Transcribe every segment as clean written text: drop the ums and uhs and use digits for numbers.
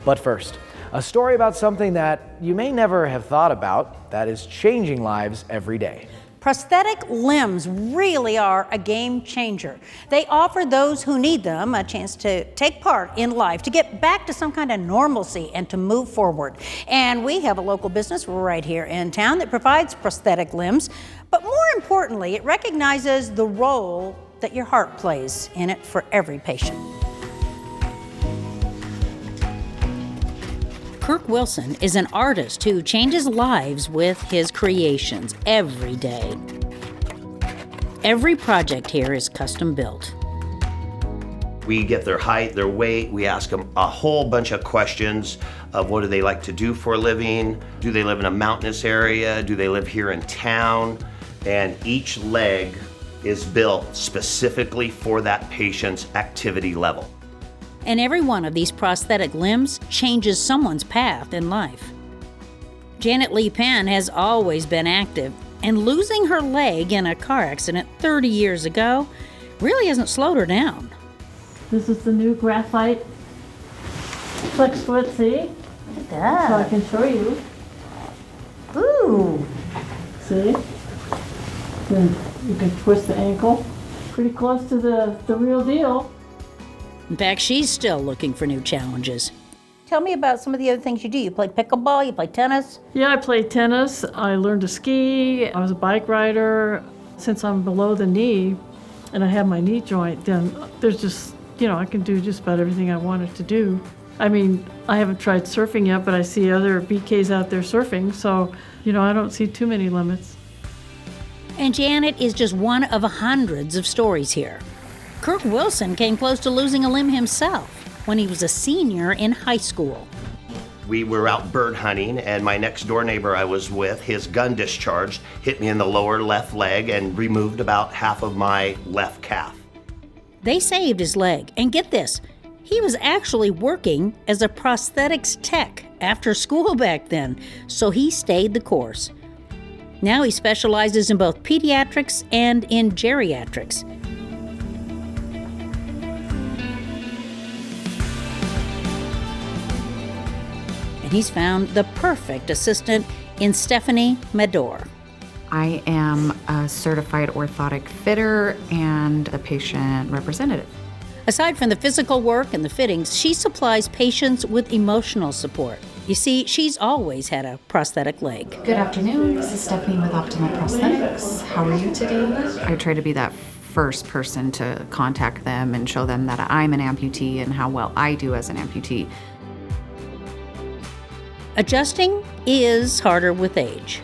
But first, a story about something that you may never have thought about that is changing lives every day. Prosthetic limbs really are a game changer. They offer those who need them a chance to take part in life, to get back to some kind of normalcy and to move forward. And we have a local business right here in town that provides prosthetic limbs. But more importantly, it recognizes the role that your heart plays in it for every patient. Kirk Wilson is an artist who changes lives with his creations every day. Every project here is custom built. We get their height, their weight, we ask them a whole bunch of questions of what do they like to do for a living, do they live in a mountainous area, do they live here in town, and each leg is built specifically for that patient's activity level. And every one of these prosthetic limbs changes someone's path in life. Janet Lee Penn has always been active, and losing her leg in a car accident 30 years ago really hasn't slowed her down. This is the new graphite flex foot, see? Look at that. So I can show you. Ooh. See? Then you can twist the ankle. Pretty close to the real deal. In fact, she's still looking for new challenges. Tell me about some of the other things you do. You play pickleball, you play tennis? Yeah, I play tennis. I learned to ski. I was a bike rider. Since I'm below the knee and I have my knee joint, then there's just, I can do just about everything I wanted to do. I mean, I haven't tried surfing yet, but I see other BKs out there surfing, so, I don't see too many limits. And Janet is just one of hundreds of stories here. Kirk Wilson came close to losing a limb himself when he was a senior in high school. We were out bird hunting, and my next door neighbor I was with, his gun discharged, hit me in the lower left leg and removed about half of my left calf. They saved his leg, and get this, he was actually working as a prosthetics tech after school back then, so he stayed the course. Now he specializes in both pediatrics and in geriatrics. And he's found the perfect assistant in Stephanie Medor. I am a certified orthotic fitter and a patient representative. Aside from the physical work and the fittings, she supplies patients with emotional support. You see, she's always had a prosthetic leg. Good afternoon, this is Stephanie with Optimal Prosthetics. How are you today? I try to be that first person to contact them and show them that I'm an amputee and how well I do as an amputee. Adjusting is harder with age.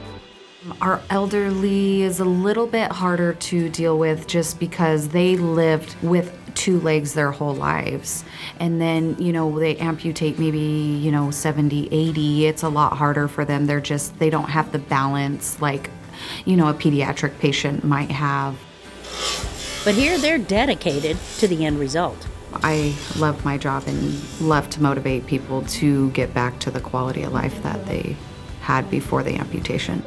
Our elderly is a little bit harder to deal with just because they lived with two legs their whole lives. And then, they amputate maybe, 70, 80. It's a lot harder for them. They don't have the balance like, a pediatric patient might have. But here they're dedicated to the end result. I love my job and love to motivate people to get back to the quality of life that they had before the amputation.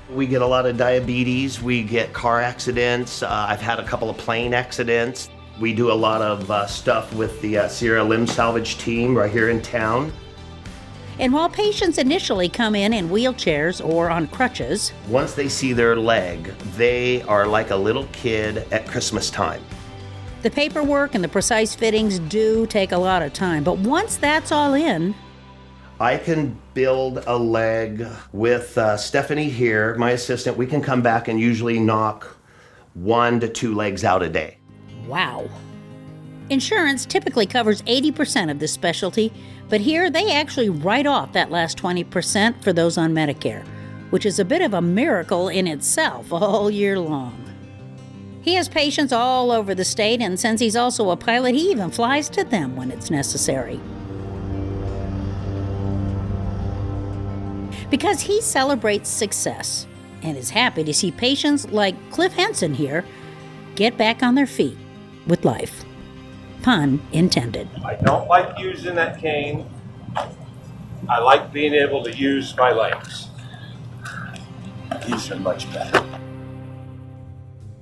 We get a lot of diabetes, we get car accidents, I've had a couple of plane accidents. We do a lot of stuff with the Sierra Limb Salvage team right here in town. And while patients initially come in wheelchairs or on crutches, once they see their leg, they are like a little kid at Christmas time. The paperwork and the precise fittings do take a lot of time, but once that's all in, I can build a leg with Stephanie here, my assistant. We can come back and usually knock 1 to 2 legs out a day. Wow. Insurance typically covers 80% of this specialty, but here they actually write off that last 20% for those on Medicare, which is a bit of a miracle in itself all year long. He has patients all over the state, and since he's also a pilot, he even flies to them when it's necessary. Because he celebrates success and is happy to see patients like Cliff Henson here get back on their feet with life. Pun intended. I don't like using that cane. I like being able to use my legs. These are much better.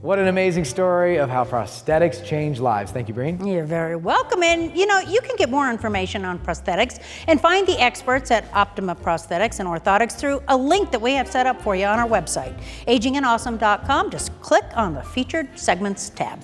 What an amazing story of how prosthetics change lives. Thank you, Breen. You're very welcome. And you know, you can get more information on prosthetics and find the experts at Optima Prosthetics and Orthotics through a link that we have set up for you on our website, agingandawesome.com. Just click on the featured segments tab.